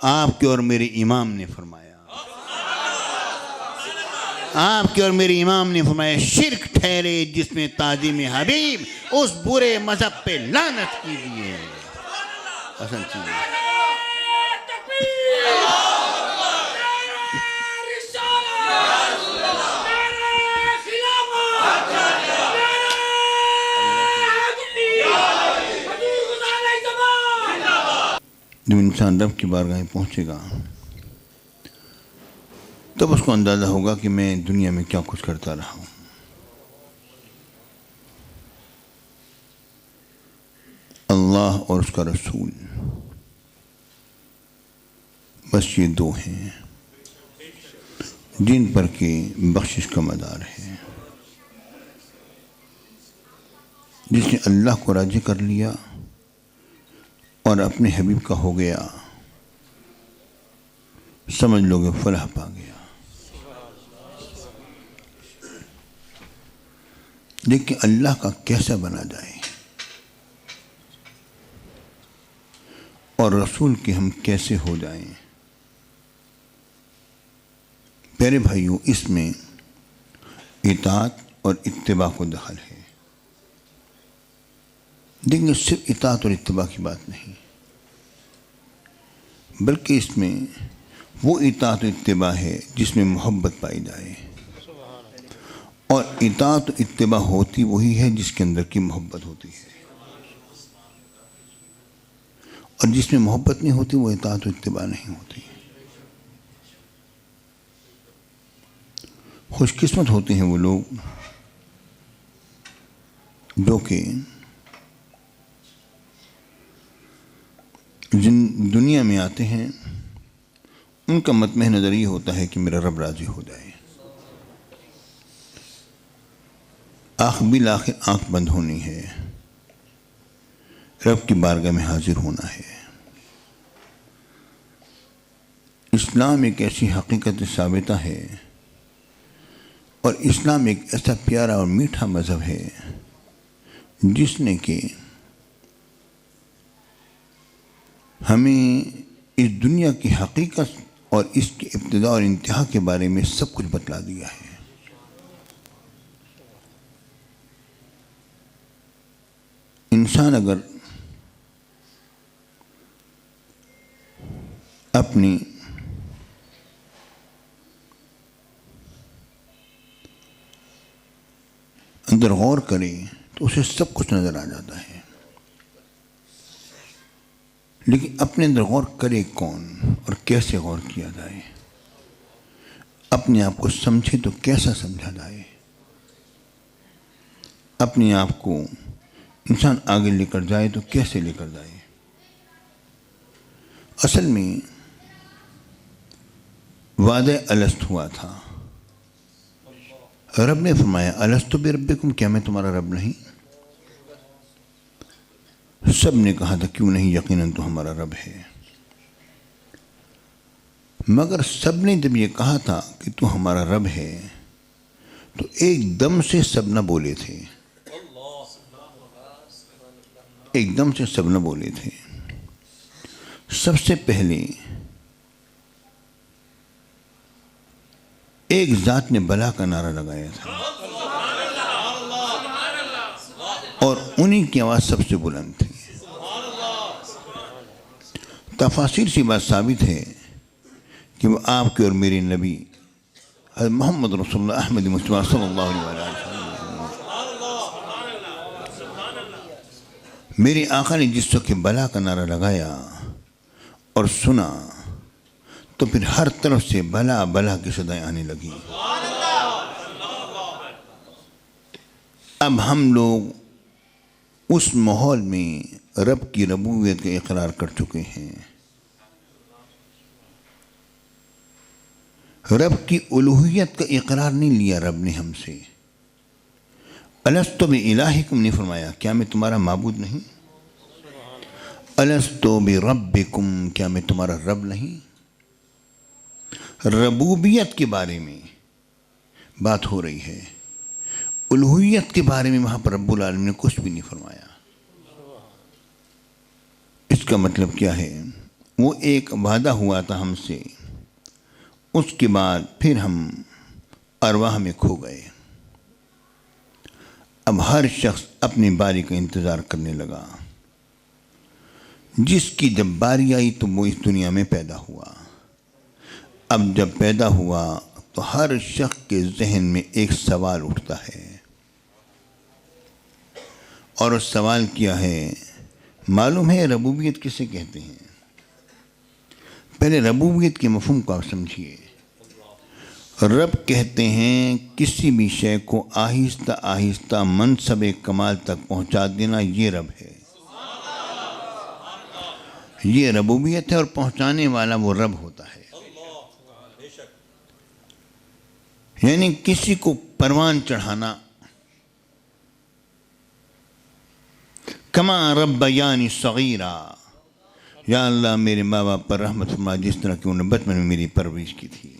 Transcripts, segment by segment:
آپ کے اور میرے امام نے فرمایا، آپ کے اور میرے امام نے فرمایا شرک ٹھہرے جس میں تعظیم حبیب، اس برے مذہب پہ لعنت کیجیے۔ اصل چیز جب انسان رب کی بارگاہ میں پہنچے گا تب اس کو اندازہ ہوگا کہ میں دنیا میں کیا کچھ کرتا رہا ہوں۔ اللہ اور اس کا رسول، بس یہ دو ہیں جن پر کہ بخشش کا مدار ہے۔ جس نے اللہ کو راضی کر لیا اور اپنے حبیب کا ہو گیا، سمجھ لو کہ فلاح پا گیا۔ لیکن اللہ کا کیسا بنا جائے اور رسول کے ہم کیسے ہو جائیں؟ پیارے بھائیوں، اس میں اطاعت اور اتباع کو دخل ہے۔ لیکن صرف اطاعت اور اتباع کی بات نہیں، بلکہ اس میں وہ اطاعت و اتباع ہے جس میں محبت پائی جائے، اور اطاعت و اتباع ہوتی وہی ہے جس کے اندر کی محبت ہوتی ہے، اور جس میں محبت نہیں ہوتی وہ اطاعت و اتباع نہیں ہوتی۔ خوش قسمت ہوتے ہیں وہ لوگ جو کہ دنیا میں آتے ہیں، ان کا مطمع نظر یہ ہوتا ہے کہ میرا رب راضی ہو جائے، بالآخر آنکھ بند ہونی ہے، رب کی بارگاہ میں حاضر ہونا ہے۔ اسلام ایک ایسی حقیقت ثابتہ ہے، اور اسلام ایک ایسا پیارا اور میٹھا مذہب ہے جس نے کہ ہمیں اس دنیا کی حقیقت اور اس کی ابتدا اور انتہا کے بارے میں سب کچھ بتلا دیا ہے۔ انسان اگر اپنی اندر غور کرے تو اسے سب کچھ نظر آ جاتا ہے، لیکن اپنے اندر غور کرے کون اور کیسے غور کیا جائے؟ اپنے آپ کو سمجھے تو کیسا سمجھا جائے؟ اپنے آپ کو انسان آگے لے کر جائے تو کیسے لے کر جائے؟ اصل میں وعدہ الست ہوا تھا، رب نے فرمایا الستُ بربکم، کیا میں تمہارا رب نہیں؟ سب نے کہا تھا کیوں نہیں، یقیناً تو ہمارا رب ہے۔ مگر سب نے جب یہ کہا تھا کہ تو ہمارا رب ہے تو ایک دم سے سب نہ بولے تھے، ایک دم سے سب نہ بولے تھے۔ سب سے پہلے ایک ذات نے بلا کا نعرہ لگایا تھا، اور انہی کی آواز سب سے بلند تھی۔ تفاسیر سے بات ثابت ہے کہ وہ آپ کے اور میرے نبی حضرت محمد رسول اللہ احمد مصطفیٰ صلی اللہ علیہ وسلم، میرے آقا نے جس وقت بلا کا نعرہ لگایا اور سنا تو پھر ہر طرف سے بلا بلا کی صدائیں آنے لگی۔ اب ہم لوگ اس ماحول میں رب کی ربوبیت کا اقرار کر چکے ہیں، رب کی الوہیت کا اقرار نہیں لیا رب نے ہم سے۔ الستُ بِإِلٰہِکُم نے فرمایا کیا میں تمہارا معبود نہیں؟ الستُ بِربکم، کیا میں تمہارا رب نہیں؟ ربوبیت کے بارے میں بات ہو رہی ہے، الوہیت کے بارے میں وہاں پر رب العالمین نے کچھ بھی نہیں فرمایا۔ اس کا مطلب کیا ہے؟ وہ ایک وعدہ ہوا تھا ہم سے، اس کے بعد پھر ہم ارواح میں کھو گئے۔ اب ہر شخص اپنی باری کا انتظار کرنے لگا۔ جس کی جب باری آئی تو وہ اس دنیا میں پیدا ہوا۔ اب جب پیدا ہوا تو ہر شخص کے ذہن میں ایک سوال اٹھتا ہے، اور اس سوال کیا ہے؟ معلوم ہے ربوبیت کسے کہتے ہیں؟ پہلے ربوبیت کے مفہوم کو آپ سمجھیے۔ رب کہتے ہیں کسی بھی شے کو آہستہ آہستہ منصب کمال تک پہنچا دینا، یہ رب ہے، یہ ربوبیت ہے، اور پہنچانے والا وہ رب ہوتا ہے۔ یعنی کسی کو پروان چڑھانا، کما ربیانی صغیرا، یا اللہ میرے ماں باپ پر رحمت فرما جس طرح کہ انہوں نے بچپن میں میری پرورش کی تھی۔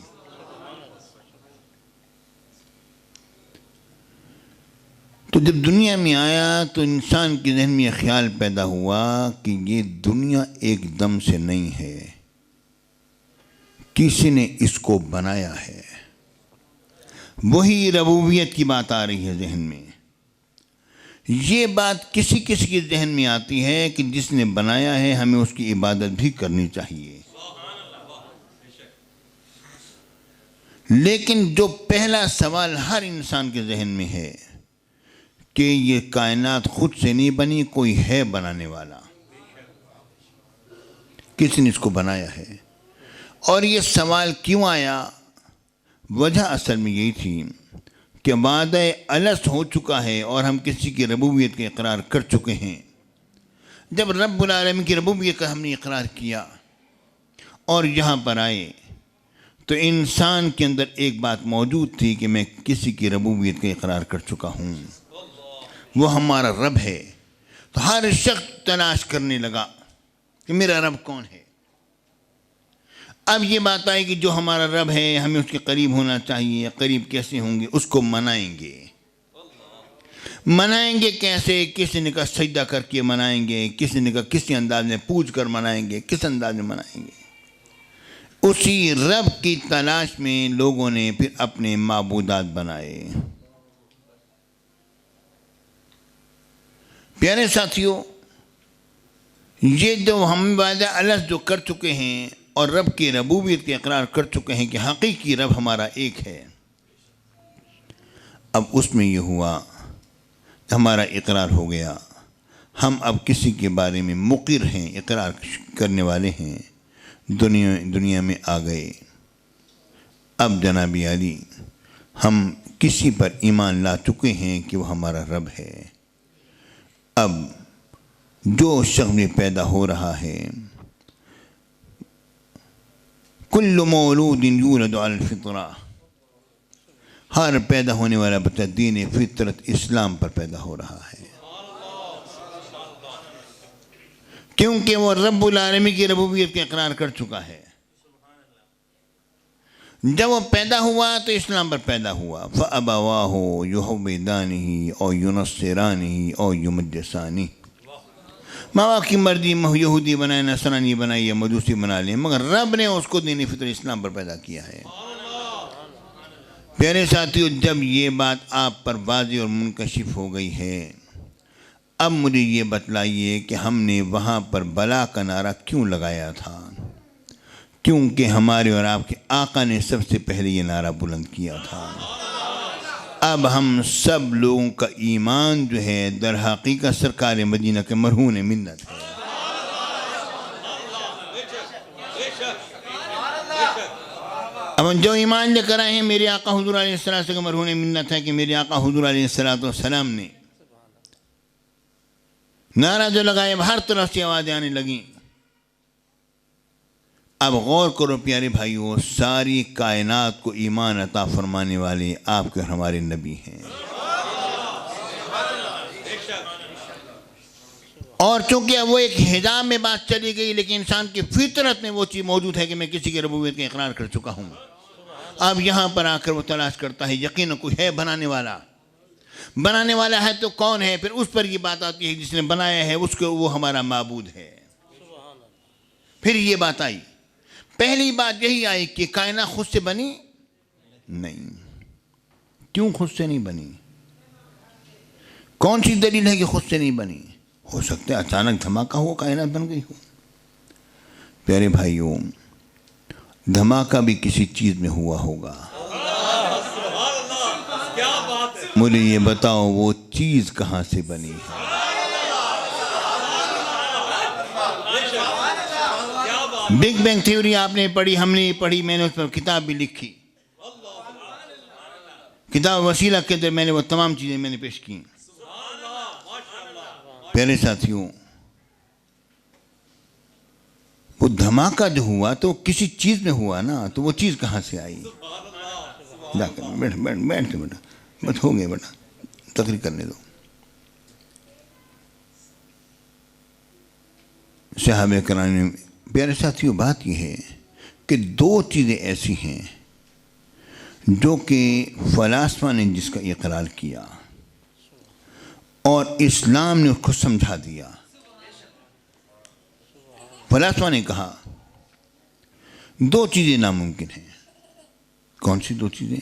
تو جب دنیا میں آیا تو انسان کے ذہن میں یہ خیال پیدا ہوا کہ یہ دنیا ایک دم سے نہیں ہے، کسی نے اس کو بنایا ہے۔ وہی ربوبیت کی بات آ رہی ہے ذہن میں۔ یہ بات کسی کسی کے ذہن میں آتی ہے کہ جس نے بنایا ہے ہمیں اس کی عبادت بھی کرنی چاہیے، لیکن جو پہلا سوال ہر انسان کے ذہن میں ہے کہ یہ کائنات خود سے نہیں بنی، کوئی ہے بنانے والا، کسی نے اس کو بنایا ہے۔ اور یہ سوال کیوں آیا؟ وجہ اصل میں یہی تھی کہ وعدہ الست ہو چکا ہے اور ہم کسی کی ربوبیت کا اقرار کر چکے ہیں۔ جب رب العالمین کی ربوبیت کا ہم نے اقرار کیا اور یہاں پر آئے تو انسان کے اندر ایک بات موجود تھی کہ میں کسی کی ربوبیت کا اقرار کر چکا ہوں، وہ ہمارا رب ہے۔ تو ہر شخص تلاش کرنے لگا کہ میرا رب کون ہے۔ اب یہ بات آئی کہ جو ہمارا رب ہے ہمیں اس کے قریب ہونا چاہیے۔ قریب کیسے ہوں گے؟ اس کو منائیں گے۔ منائیں گے کیسے؟ کسی نے کہا سجدہ کر کے منائیں گے، کسی نے کہا کسی انداز میں پوچھ کر منائیں گے، کس انداز میں منائیں گے۔ اسی رب کی تلاش میں لوگوں نے پھر اپنے معبودات بنائے۔ پیارے ساتھیوں، یہ جو ہم وعدہ الست جو کر چکے ہیں اور رب کی ربوبیت کے اقرار کر چکے ہیں کہ حقیقی رب ہمارا ایک ہے، اب اس میں یہ ہوا ہمارا اقرار ہو گیا، ہم اب کسی کے بارے میں مقر ہیں، اقرار کرنے والے ہیں، دنیا میں آ گئے۔ اب جناب علی ہم کسی پر ایمان لا چکے ہیں کہ وہ ہمارا رب ہے۔ اب جو شخص میں پیدا ہو رہا ہے، کل مولود یولد علی الفطرہ، ہر پیدا ہونے والا بچہ دین فطرت اسلام پر پیدا ہو رہا ہے، کیونکہ وہ رب العالمین کی ربوبیت کا اقرار کر چکا ہے۔ جب وہ پیدا ہوا تو اسلام پر پیدا ہوا۔ فَأَبَوَاهُ يُحَوِّدَانِهِ أَوْ يُنَصِّرَانِهِ أَوْ يُمَجِّسَانِهِ، ماں باپ کی مرضی یہودی بنائے، نصرانی بنائے یا مجوسی بنا لیں، مگر رب نے اس کو دین فطرت اسلام پر پیدا کیا ہے۔ پیارے ساتھیو، جب یہ بات آپ پر واضح اور منکشف ہو گئی ہے، اب مجھے یہ بتلائیے کہ ہم نے وہاں پر بلا کا نعرہ کیوں لگایا تھا؟ کیونکہ ہمارے اور آپ کے آقا نے سب سے پہلے یہ نعرہ بلند کیا تھا۔ اب ہم سب لوگوں کا ایمان جو ہے در حقیقت سرکار مدینہ کے مرہون منت ہے۔ اب جو ایمان لے کر آئے ہیں میرے آقا حضور علیہ السلام سے مرہون منت ہے کہ میرے آقا حضور علیہ السلام نے نعرہ جو لگائے ہر طرف سے آوازیں آنے لگیں۔ اب غور کرو پیارے بھائیو، ساری کائنات کو ایمان عطا فرمانے والے آپ کے اور ہمارے نبی ہیں، اور چونکہ وہ ایک حجاب میں بات چلی گئی، لیکن انسان کی فطرت میں وہ چیز موجود ہے کہ میں کسی کی ربوبیت کا اقرار کر چکا ہوں۔ اب یہاں پر آ کر وہ تلاش کرتا ہے، یقیناً کوئی ہے بنانے والا۔ بنانے والا ہے تو کون ہے؟ پھر اس پر یہ بات آتی ہے جس نے بنایا ہے اس کو، وہ ہمارا معبود ہے۔ پھر یہ بات آئی، پہلی بات یہی آئی کہ کائنات خود سے بنی نہیں۔ کیوں خود سے نہیں بنی؟ کون سی دلیل ہے کہ خود سے نہیں بنی؟ ہو سکتا ہے اچانک دھماکہ ہو کائنات بن گئی ہو۔ پیارے بھائیوں، دھماکہ بھی کسی چیز میں ہوا ہوگا۔ مجھے یہ بتاؤ وہ چیز کہاں سے بنی ہے؟ بگ بینگ تھیوری آپ نے پڑھی، ہم نے پڑھی، میں نے اس پر کتاب بھی لکھی، کتاب وسیلہ کے اندر میں نے وہ تمام چیزیں میں نے پیش کی۔ پیارے ساتھیوں، وہ دھماکہ جو ہوا تو کسی چیز میں ہوا نا، تو وہ چیز کہاں سے آئی؟ بیٹھ بیٹا، بس ہو گئے بیٹا، تقریر کرنے دو۔ صحابہ کرام نے، پیارے ساتھیوں، بات یہ ہے کہ دو چیزیں ایسی ہیں جو کہ فلاسفہ نے جس کا اقرار کیا اور اسلام نے اس کو سمجھا دیا۔ فلاسفہ نے کہا دو چیزیں ناممکن ہیں۔ کون سی دو چیزیں؟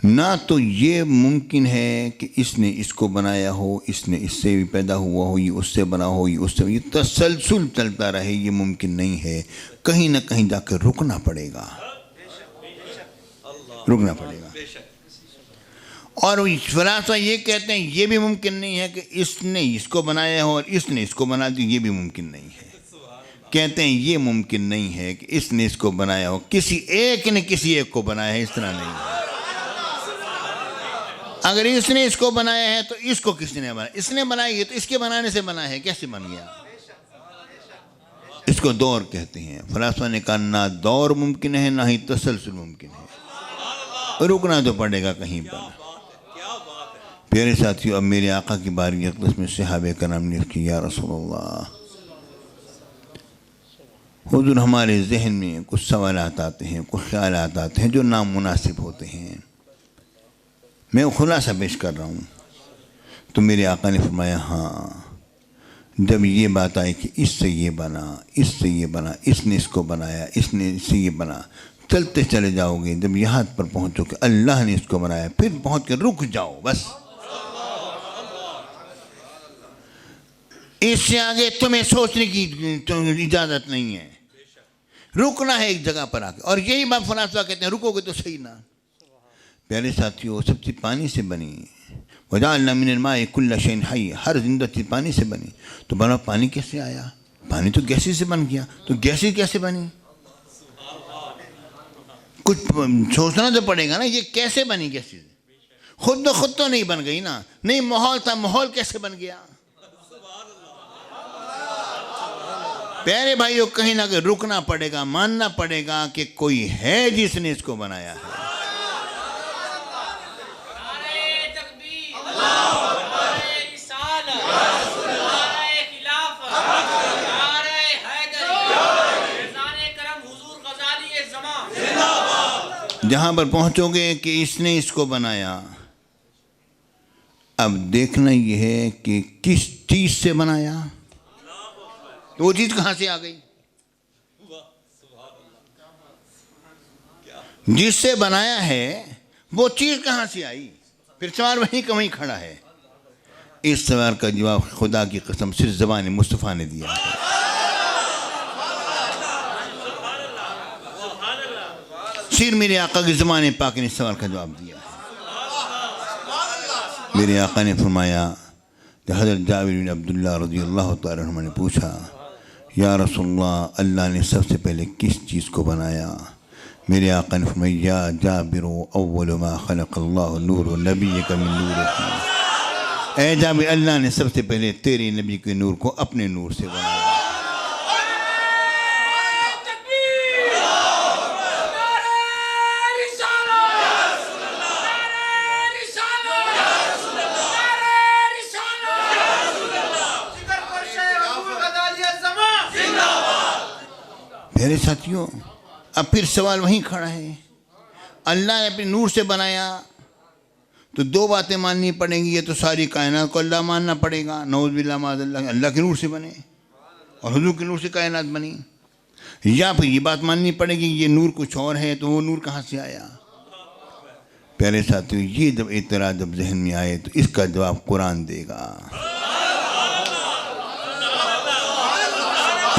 نہ تو یہ ممکن ہے کہ اس نے اس کو بنایا ہو، اس نے اس سے بھی پیدا ہوا ہو، یہ اس سے بنا ہو، یہ اس سے، یہ تسلسل چلتا رہے، یہ ممکن نہیں ہے۔ کہیں نہ کہیں جا کے رکنا پڑے گا، رکنا پڑے گا۔ اور فلاسفہ یہ کہتے ہیں یہ بھی ممکن نہیں ہے کہ اس نے اس کو بنایا ہو اور اس نے اس کو بنا دی، یہ بھی ممکن نہیں ہے۔ کہتے ہیں یہ ممکن نہیں ہے کہ اس نے اس کو بنایا ہو، کسی ایک نے کسی ایک کو بنایا ہے، اس طرح نہیں ہے۔ اگر اس نے اس کو بنایا ہے تو اس کو کس نے بنایا؟ اس نے بنائی ہے تو اس کے بنانے سے بنا ہے، کیسے بن گیا؟ اس کو دور کہتے ہیں۔ فلاسفہ نے کہا نہ دور ممکن ہے، نہ ہی تسلسل ممکن ہے، رکنا تو پڑے گا کہیں پر۔ پیارے ساتھیو، اب میرے آقا کی باری اقدس میں صحابہ کرام نے کی، یا رسول اللہ، حضور ہمارے ذہن میں کچھ سوالات آتے ہیں، کچھ خیالات آتے ہیں جو نامناسب ہوتے ہیں، میں خلاصہ پیش کر رہا ہوں۔ تو میرے آقا نے فرمایا ہاں، جب یہ بات آئی کہ اس سے یہ بنا، اس سے یہ بنا، اس نے اس کو بنایا، اس نے اس سے یہ بنا، چلتے چلے جاؤ گے، جب یہاں پر پہنچو کہ اللہ نے اس کو بنایا، پھر پہنچ کے رک جاؤ بس۔ اس سے آگے تمہیں سوچنے کی اجازت نہیں ہے، رکنا ہے ایک جگہ پر آ کے۔ اور یہی بات فلاسفہ کہتے ہیں، رکو گے تو صحیح نہ۔ پیارے ساتھیوں، سب چیز پانی سے بنی، وَجَعَلْنَا مِنَ الْمَاءِ كُلَّ شَيْءٍ حَيٍّ، ہر زندہ چیز پانی سے بنی۔ تو بنا پانی کیسے آیا؟ پانی تو گیسی سے بن گیا، تو گیسی کیسے بنی؟ کچھ سوچنا تو پڑے گا نا، یہ کیسے بنی گیسی سے؟ خود تو نہیں بن گئی نا، نہیں ماحول تھا، ماحول کیسے بن گیا؟ پیارے بھائیوں، کہیں نہ کہ رکنا پڑے گا، ماننا پڑے گا کہ کوئی ہے جس نے اس کو بنایا ہے۔ جہاں پر پہنچو گے کہ اس نے اس کو بنایا، اب دیکھنا یہ ہے کہ کس چیز سے بنایا، تو وہ چیز کہاں سے آ گئی؟ جس سے بنایا ہے وہ چیز کہاں سے آئی؟ پھر سوال وہیں کا وہیں کھڑا ہے۔ اس سوال کا جواب خدا کی قسم صرف زبان مصطفیٰ نے دیا ہے۔ صرف میرے آقا کی زبان پاک نے اس سوال کا جواب دیا ہے۔ میرے آقا نے فرمایا کہ حضرت جابر بن عبداللہ رضی اللہ تعالیٰ عنہ نے پوچھا، یا رسول اللہ، اللہ نے سب سے پہلے کس چیز کو بنایا؟ میرے آقا نے فرمایا، یا جابر اول ما خلق اللہ نور نبیک من نورہ، اے جابر، اللہ نے سب سے پہلے تیرے نبی کے نور کو اپنے نور سے بنایا۔ میرے ساتھیوں، اب پھر سوال وہیں کھڑا ہے۔ اللہ نے اپنے نور سے بنایا تو دو باتیں ماننی پڑیں گی، یہ تو ساری کائنات کو اللہ ماننا پڑے گا، نعوذ باللہ معاذ اللہ، اللہ کے نور سے بنے، اور حضور کے نور سے کائنات بنی، یا پھر یہ بات ماننی پڑے گی یہ نور کچھ اور ہے تو وہ نور کہاں سے آیا؟ پیارے ساتھیو، یہ جب اعتراض جب ذہن میں آئے تو اس کا جواب قرآن دے گا،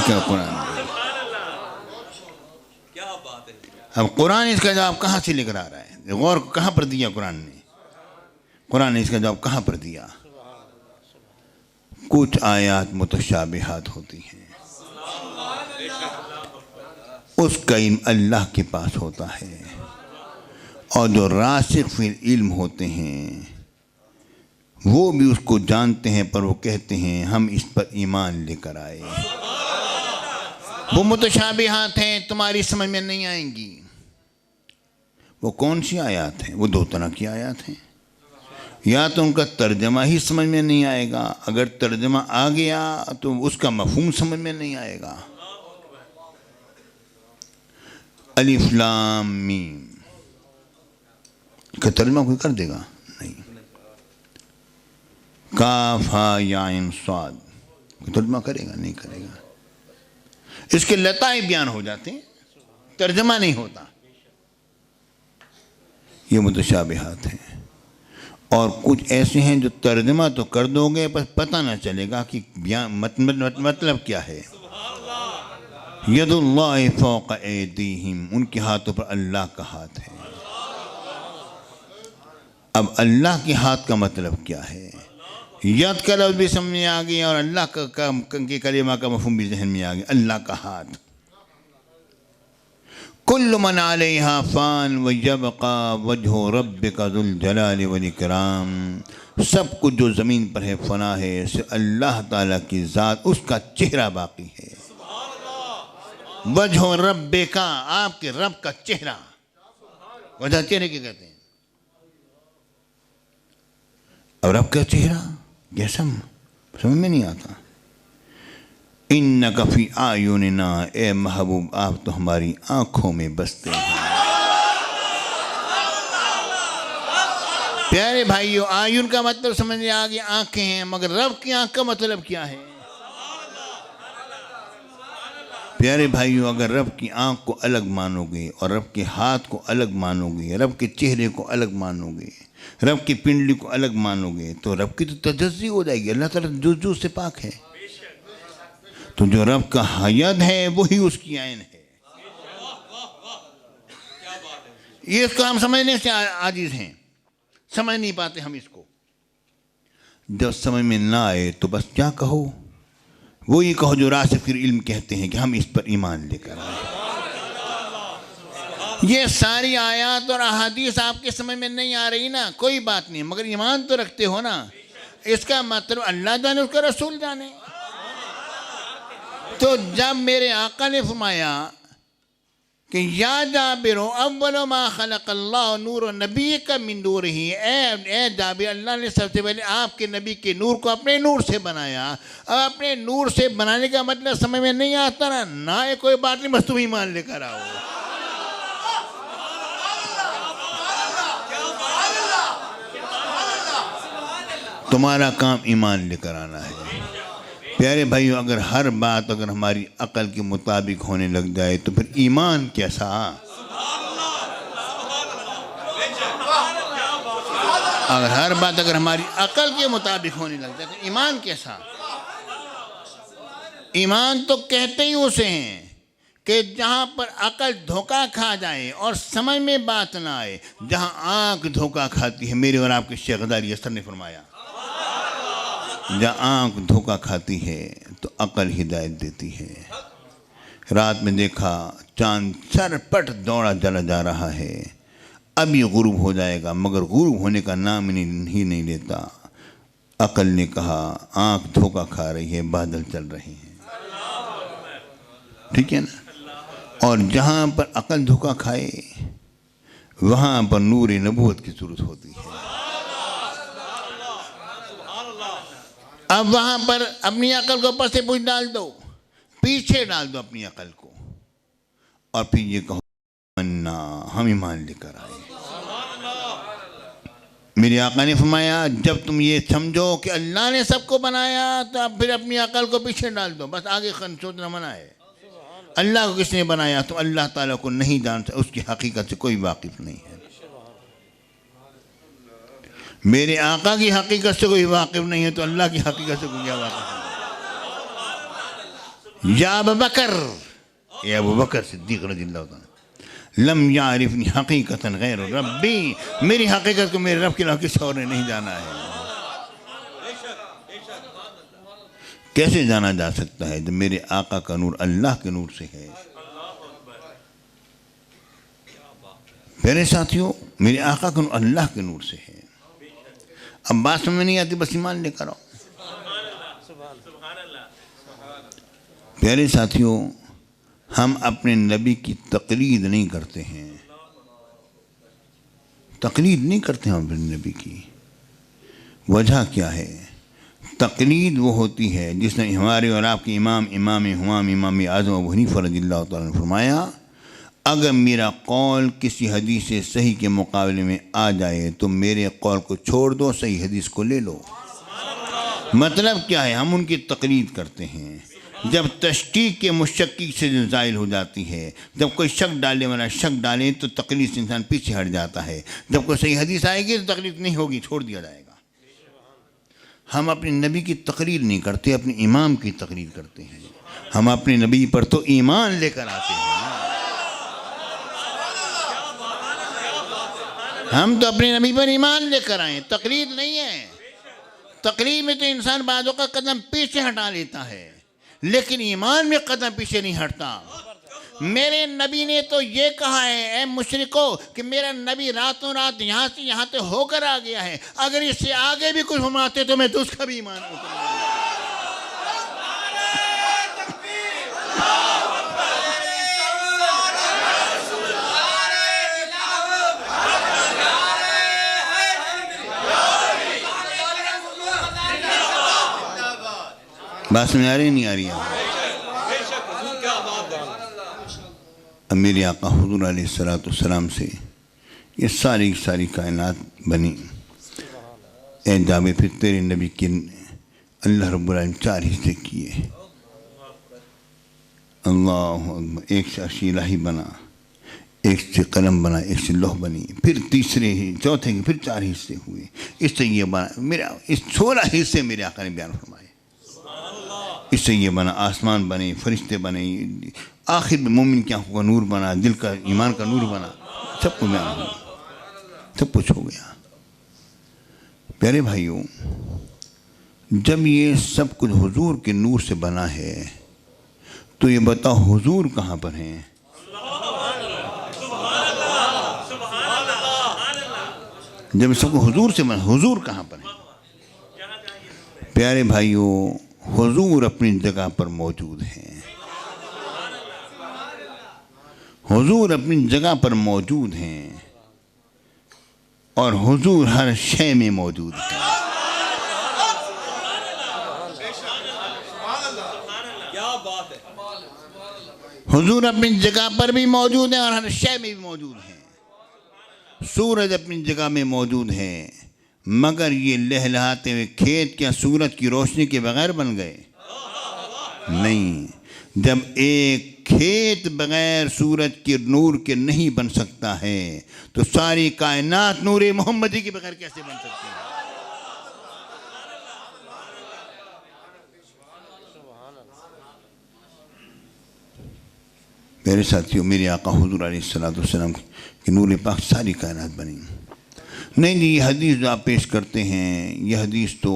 کیا قرآن دے گا؟ اب قرآن اس کا جواب کہاں سے لے کر آ رہا ہے؟ غور کہاں پر دیا قرآن نے اس کا جواب کہاں پر دیا؟ کچھ آیات متشابہات ہوتی ہیں، اس کا علم اللہ کے پاس ہوتا ہے، اور جو راسخ فی العلم ہوتے ہیں وہ بھی اس کو جانتے ہیں، پر وہ کہتے ہیں ہم اس پر ایمان لے کر آئے، وہ متشابہات ہیں، تمہاری سمجھ میں نہیں آئیں گی۔ وہ کون سی آیات ہیں؟ وہ دو طرح کی آیات ہیں، یا تو ان کا ترجمہ ہی سمجھ میں نہیں آئے گا، اگر ترجمہ آ گیا تو اس کا مفہوم سمجھ میں نہیں آئے گا۔ الف لام میم کا ترجمہ کوئی کر دے گا؟ نہیں۔ کاف ہا یا عین صاد کوئی ترجمہ کرے گا؟ نہیں کرے گا۔ اس کے لطائف بیان ہو جاتے ہیں، ترجمہ نہیں ہوتا۔ یہ متشابہات ہیں، اور کچھ ایسے ہیں جو ترجمہ تو کر دو گے بس پتہ نہ چلے گا کہ مطلب کیا ہے۔ ید اللہ فوق ایدیہم، ان کے ہاتھوں پر اللہ کا ہاتھ ہے۔ اب اللہ کے ہاتھ کا مطلب کیا ہے؟ ید کا لفظ بھی سمجھ میں آ گیا اور اللہ کے کلمہ کا مفہوم بھی ذہن میں آ گیا، اللہ کا ہاتھ۔ کل من علیہا فان ویبقى وجہ ربک ذو الجلال والاکرام، سب کچھ جو زمین پر ہے فنا ہے، صرف اللہ تعالیٰ کی ذات، اس کا چہرہ باقی ہے۔ وجہ ربک، آپ کے رب کا چہرہ، وجہ چہرے کے کہتے ہیں۔ اب رب کا چہرہ کیسا؟ سمجھ میں نہیں آتا۔ انک فی اعیننا، اے محبوب آپ تو ہماری آنکھوں میں بستے ہیں۔ پیارے بھائیو، آیون کا مطلب سمجھ میں آ گیا، آنکھیں ہیں، مگر رب کی آنکھ کا مطلب کیا ہے؟ پیارے بھائیو، اگر رب کی آنکھ کو الگ مانو گے اور رب کے ہاتھ کو الگ مانو گے، رب کے چہرے کو الگ مانو گے، رب کی پنڈلی کو الگ مانو گے، تو رب کی تو تجزی ہو جائے گی۔ اللہ تعالیٰ جز سے پاک ہے، تو جو رب کا ید ہے وہی اس کی عین ہے۔ یہ اس کو ہم سمجھنے سے عاجز ہیں، سمجھ نہیں پاتے ہم اس کو۔ جب سمجھ میں نہ آئے تو بس کیا کہو؟ وہی کہو جو راسخ فی العلم کہتے ہیں کہ ہم اس پر ایمان لے کر آئے۔ یہ ساری آیات اور احادیث آپ کے سمجھ میں نہیں آ رہی نا، کوئی بات نہیں، مگر ایمان تو رکھتے ہو نا۔ اس کا مطلب اللہ جانے، اس کا رسول جانے۔ تو جب میرے آقا نے فرمایا کہ یا جابر اول ما خلق اللہ نور نبی کا من نور ہی، اے جابر، اللہ نے سب سے پہلے آپ کے نبی کے نور کو اپنے نور سے بنایا۔ اب اپنے نور سے بنانے کا مطلب سمجھ میں نہیں آتا نا، نہ کوئی بات نہیں، بس تم ایمان لے کر آؤ۔ تمہارا کام ایمان لے کر آنا ہے۔ پیارے بھائیو، اگر ہر بات اگر ہماری عقل کے مطابق ہونے لگ جائے تو پھر ایمان کیسا؟ اگر ہر بات اگر ہماری عقل کے مطابق ہونے لگ جائے تو ایمان کیسا؟ ایمان تو کہتے ہی اسے ہیں کہ جہاں پر عقل دھوکہ کھا جائے اور سمجھ میں بات نہ آئے، جہاں آنکھ دھوکہ کھاتی ہے، میرے اور آپ کے شیخ غزالی اثر نے فرمایا، جہاں آنکھ دھوکہ کھاتی ہے تو عقل ہدایت دیتی ہے۔ رات میں دیکھا چاند سر پٹ دوڑا چلا جا رہا ہے، اب یہ غروب ہو جائے گا، مگر غروب ہونے کا نام ہی نہیں لیتا۔ عقل نے کہا آنکھ دھوکہ کھا رہی ہے، بادل چل رہے ہیں، ٹھیک ہے نا؟ اور جہاں پر عقل دھوکہ کھائے وہاں پر نور نبوت کی ضرورت ہوتی ہے۔ اب وہاں پر اپنی عقل کو اوپر سے پوچھ ڈال دو، پیچھے ڈال دو اپنی عقل کو، اور پھر یہ کہو منا، ہم ایمان لے کر آئے۔ میرے آقا نے فرمایا جب تم یہ سمجھو کہ اللہ نے سب کو بنایا تو اب پھر اپنی عقل کو پیچھے ڈال دو، بس آگے سوچنا منع ہے۔ اللہ کو کس نے بنایا؟ تو اللہ تعالیٰ کو نہیں جانتا، اس کی حقیقت سے کوئی واقف نہیں ہے۔ میرے آقا کی حقیقت سے کوئی واقف نہیں ہے تو اللہ کی حقیقت سے کوئی کیا واقف ہے؟ یا ابو بکر، اے ابو بکر صدیق رضی اللہ عنہ، لم یعرفنی حقیقتا غیر ربی، میری حقیقت کو میرے رب کے علاوہ کسی اور نے نہیں جانا ہے۔ کیسے جانا جا سکتا ہے جب میرے آقا کا نور اللہ کے نور سے ہے؟ میرے ساتھیوں، میرے آقا کا نور اللہ کے نور سے ہے۔ اب بات سمجھ نہیں آتی، بس ایمان لے کر آؤ۔ پیارے ساتھیوں، ہم اپنے نبی کی تقلید نہیں کرتے ہیں، تقلید نہیں کرتے ہم اپنے نبی کی۔ وجہ کیا ہے؟ تقلید وہ ہوتی ہے جس نے ہمارے اور آپ کے امام اعظم ابو حنیفہ رضی اللہ تعالیٰ نے فرمایا، اگر میرا قول کسی حدیث صحیح کے مقابلے میں آ جائے تو میرے قول کو چھوڑ دو، صحیح حدیث کو لے لو۔ مطلب کیا ہے؟ ہم ان کی تقلید کرتے ہیں۔ جب تشکیک کے مشکک سے زائل ہو جاتی ہے، جب کوئی شک ڈالنے والا شک ڈالے تو تقلید سے انسان پیچھے ہٹ جاتا ہے۔ جب کوئی صحیح حدیث آئے گی تو تقلید نہیں ہوگی، چھوڑ دیا جائے گا۔ ہم اپنے نبی کی تقریر نہیں کرتے، اپنے امام کی تقریر کرتے ہیں۔ ہم اپنے نبی پر تو ایمان لے کر آتے ہیں، ہم تو اپنے نبی پر ایمان لے کر آئیں، تقلید نہیں ہے۔ تقلید میں تو انسان بعضوں کا قدم پیچھے ہٹا لیتا ہے، لیکن ایمان میں قدم پیچھے نہیں ہٹتا۔ میرے نبی نے تو یہ کہا ہے، اے مشرکو، کہ میرا نبی راتوں رات یہاں سے یہاں تے ہو کر آ گیا ہے، اگر اس سے آگے بھی کچھ فرماتے تو میں تو اس کا بھی ایمان اتر۔ بات سمجھ آ رہی نہیں آ رہی ہے؟ اب میرے آقا حضور علیہ السلام سے یہ ساری کائنات بنی۔ اے جابر، پھر تیرے نبی کے اللہ رب العالمین 4 حصے کیے۔ اللہ اکبر، ایک سے عرش الہی بنا، ایک سے قلم بنا، ایک سے لوح بنی، پھر تیسرے چوتھے کے پھر 4 حصے ہوئے، اس سے یہ بنا۔ میرا اس 16 حصے میرے آقا نے بیان فرمائے۔ اس سے یہ بنا، آسمان بنے، فرشتے بنے، آخر میں مومن کی آنکھوں کا نور بنا، دل کا ایمان کا نور بنا، سب کو بیان ہوا، سب کچھ ہو گیا۔ پیارے بھائیوں، جب یہ سب کچھ حضور کے نور سے بنا ہے تو یہ بتاؤ حضور کہاں پر ہیں؟ جب سب کو حضور سے بنا، حضور کہاں پر ہیں؟ پیارے بھائیوں، حضور اپنی جگہ پر موجود ہیں، حضور اپنی جگہ پر موجود ہیں، اور حضور ہر شے میں موجود ہیں۔ حضور اپنی جگہ پر بھی موجود ہیں اور ہر شے میں بھی موجود ہیں۔ سورج اپنی جگہ میں موجود ہے، مگر یہ لہلہاتے ہوئے کھیت کیا سورج کی روشنی کے بغیر بن گئے؟ نہیں۔ جب ایک کھیت بغیر سورج کے نور کے نہیں بن سکتا ہے تو ساری کائنات نور محمدی کے بغیر کیسے بن سکتی ہے؟ میرے ساتھیوں، میرے آقا حضور علیہ السلام کے نور پاک ساری کائنات بنی۔ نہیں یہ حدیث جو آپ پیش کرتے ہیں، یہ حدیث تو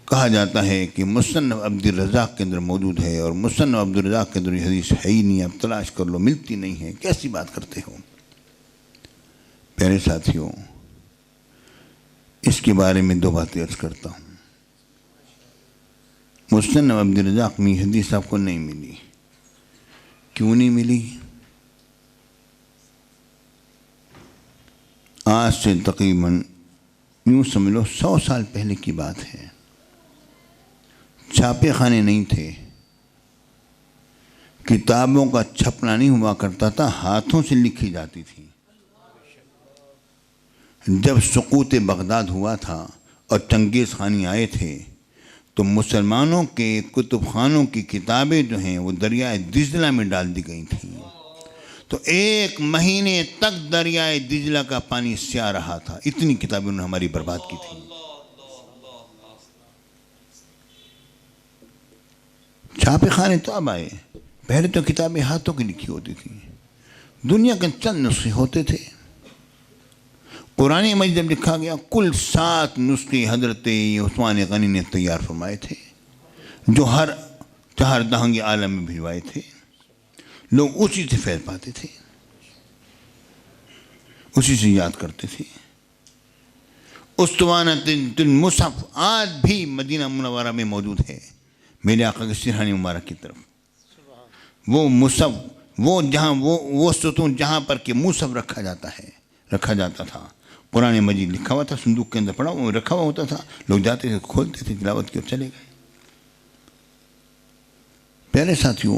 کہا جاتا ہے کہ مصنف عبد الرزاق کے اندر موجود ہے، اور مصنف عبد الرزاق کے اندر یہ حدیث ہے ہی نہیں، آپ تلاش کر لو، ملتی نہیں ہے۔ کیسی بات کرتے ہو؟ پیارے ساتھیوں، اس کے بارے میں 2 باتیں عرض کرتا ہوں۔ مصنف عبد الرزاق میں یہ حدیث آپ کو نہیں ملی۔ کیوں نہیں ملی؟ آج سے تقریباً یوں سمجھ لو 100 سال پہلے کی بات ہے۔ چھاپے خانے نہیں تھے، کتابوں کا چھپنا نہیں ہوا کرتا تھا، ہاتھوں سے لکھی جاتی تھی۔ جب سقوط بغداد ہوا تھا اور چنگیز خانی آئے تھے تو مسلمانوں کے کتب خانوں کی کتابیں جو ہیں وہ دریائے دجلہ میں ڈال دی گئی تھیں، تو 1 مہینے تک دریائے دجلہ کا پانی سیا رہا تھا، اتنی کتابیں انہوں نے ہماری برباد کی تھیں۔ چھاپے خانے تو اب آئے، پہلے تو کتابیں ہاتھوں کی لکھی ہوتی تھیں، دنیا کے چند نسخے ہوتے تھے۔ قرآن مجید جب لکھا گیا کل 7 نسخے حضرت عثمان غنی نے تیار فرمائے تھے، جو ہر 4 دہنگ عالم میں بھجوائے تھے، لوگ اسی سے فیض پاتے تھے، اسی سے یاد کرتے تھے۔ اسطوانۃ المصحف آج بھی مدینہ منورہ میں موجود ہے، میرے آقا کے سرہانے مبارک کی طرف۔ وہ مصحف، وہ ستون جہاں پر کہ مصحف رکھا جاتا تھا، قرآن مجید لکھا ہوا تھا، صندوق کے اندر پڑا وہ رکھا ہوا ہوتا تھا، لوگ جاتے تھے، کھولتے تھے، تلاوت کی اور چلے گئے۔ پیارے ساتھیوں،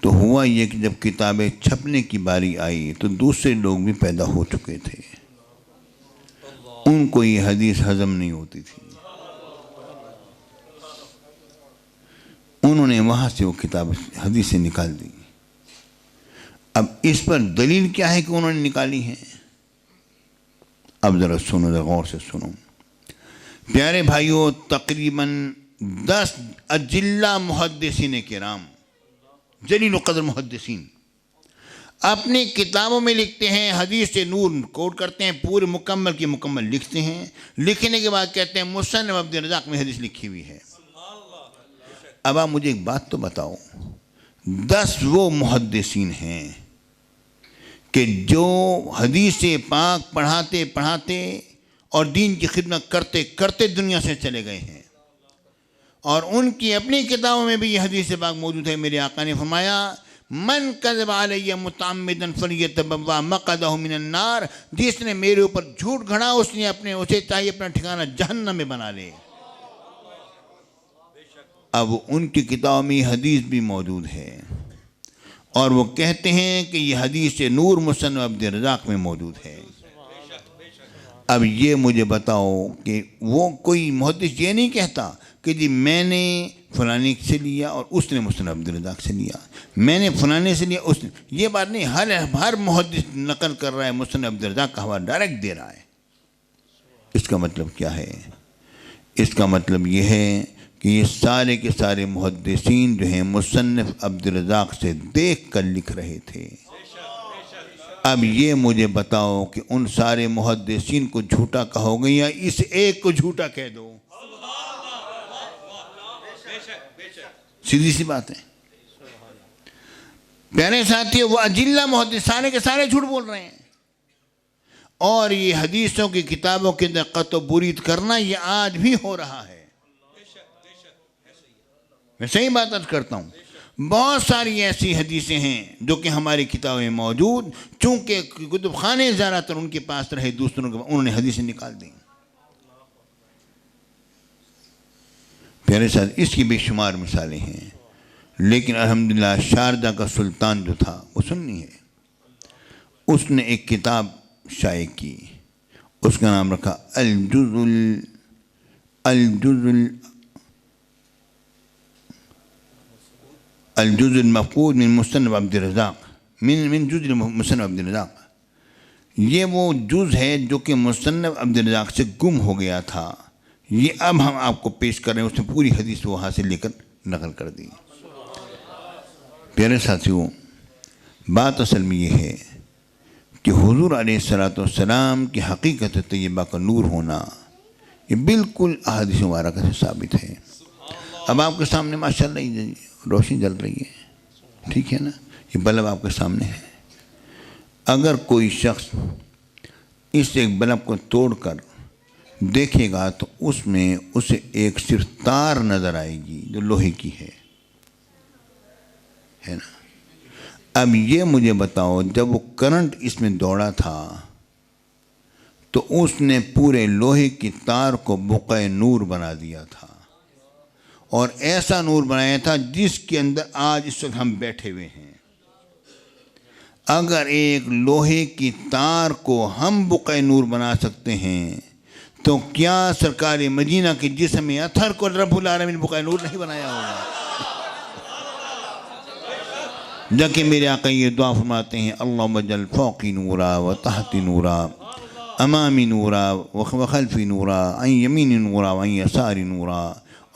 تو ہوا یہ کہ جب کتابیں چھپنے کی باری آئی تو دوسرے لوگ بھی پیدا ہو چکے تھے، ان کو یہ حدیث ہضم نہیں ہوتی تھی، انہوں نے وہاں سے وہ کتاب حدیثیں نکال دی۔ اب اس پر دلیل کیا ہے کہ انہوں نے نکالی ہیں؟ اب ذرا سنو، ذرا غور سے سنو پیارے بھائیوں، تقریباً 10 اجلہ محدثین کرام، جلیل القدر محدثین، اپنی کتابوں میں لکھتے ہیں، حدیث نور کوٹ کرتے ہیں، پورے مکمل کی مکمل لکھتے ہیں، لکھنے کے بعد کہتے ہیں مصنف عبد الرزاق میں حدیث لکھی ہوئی ہے۔ اب آپ مجھے ایک بات تو بتاؤ، 10 وہ محدثین ہیں کہ جو حدیث پاک پڑھاتے اور دین کی خدمت کرتے کرتے دنیا سے چلے گئے ہیں، اور ان کی اپنی کتابوں میں بھی یہ حدیث پاک موجود ہے۔ میرے آقا نے فرمایا من کذب علی متعمدا فلیتبوأ مقعدہ من النار، جس نے میرے اوپر جھوٹ گھڑا اسے چاہیے اپنا ٹھکانہ جہنم میں بنا لے۔ اب ان کی کتابوں میں یہ حدیث بھی موجود ہے، اور وہ کہتے ہیں کہ یہ حدیث نور مصنف عبد الرزاق میں موجود ہے۔ اب یہ مجھے بتاؤ کہ وہ کوئی محدث یہ نہیں کہتا کہ جی میں نے فلانے سے لیا اور اس نے مصنف عبد الرزاق سے لیا، میں نے فلانے سے لیا اس نے، یہ بات نہیں، ہر محدث نقل کر رہا ہے، مصنف عبد الرزاق کا حوالہ ڈائریکٹ دے رہا ہے۔ اس کا مطلب کیا ہے؟ اس کا مطلب یہ ہے کہ یہ سارے کے سارے محدثین جو ہیں مصنف عبد الرزاق سے دیکھ کر لکھ رہے تھے۔ اب یہ مجھے بتاؤ کہ ان سارے محدثین کو جھوٹا کہو گے یا اس ایک کو جھوٹا کہہ دو؟ سیدھی سی بات ہے۔ پیارے ساتھیوں، وہ اجلہ محدث سارے کے سارے جھوٹ بول رہے ہیں، اور یہ حدیثوں کی کتابوں کے اندر قطع و برید کرنا یہ آج بھی ہو رہا ہے۔ میں صحیح بات عرض کرتا ہوں، بہت ساری ایسی حدیثیں ہیں جو کہ ہماری کتابیں موجود، چونکہ کتب خانے زیادہ تر ان کے پاس رہے، دوسروں کے انہوں نے حدیثیں نکال دیں۔ پیارے ساتھ، اس کی بے شمار مثالیں ہیں، لیکن الحمدللہ شارجہ کا سلطان جو تھا وہ سنی ہے، اس نے ایک کتاب شائع کی، اس کا نام رکھا الجزء المفقود من مصنف عبد الرزاق، من جزء مصنف عبد الرزاق۔ یہ وہ جز ہے جو کہ مصنف عبد الرزاق سے گم ہو گیا تھا، یہ اب ہم آپ کو پیش کر رہے ہیں، اس نے پوری حدیث وہاں سے لے کر نقل کر دی۔ پیارے ساتھیوں، بات اصل میں یہ ہے کہ حضور علیہ السلام کی حقیقت طیبہ کا نور ہونا یہ بالکل احادیث مبارکہ سے ثابت ہے۔ اب آپ کے سامنے ماشاءاللہ یہ روشنی جل رہی ہے، ٹھیک ہے نا، یہ بلب آپ کے سامنے ہے۔ اگر کوئی شخص اس ایک بلب کو توڑ کر دیکھے گا تو اس میں اسے ایک صرف تار نظر آئے گی جو لوہے کی ہے نا۔ اب یہ مجھے بتاؤ، جب وہ کرنٹ اس میں دوڑا تھا تو اس نے پورے لوہے کی تار کو بقعہ نور بنا دیا تھا، اور ایسا نور بنایا تھا جس کے اندر آج اس وقت ہم بیٹھے ہوئے ہیں۔ اگر ایک لوہے کی تار کو ہم بقع نور بنا سکتے ہیں تو کیا سرکار مدینہ کے جسم اطہر کو رب العالمین بقع نور نہیں بنایا ہوگا؟ جبکہ میرے آقا یہ دعا فرماتے ہیں اللہم اجعل فوقی نورا و تحتی نورا امامی نورا و خلفی نورا عن یمین نورا و عن یساری نورا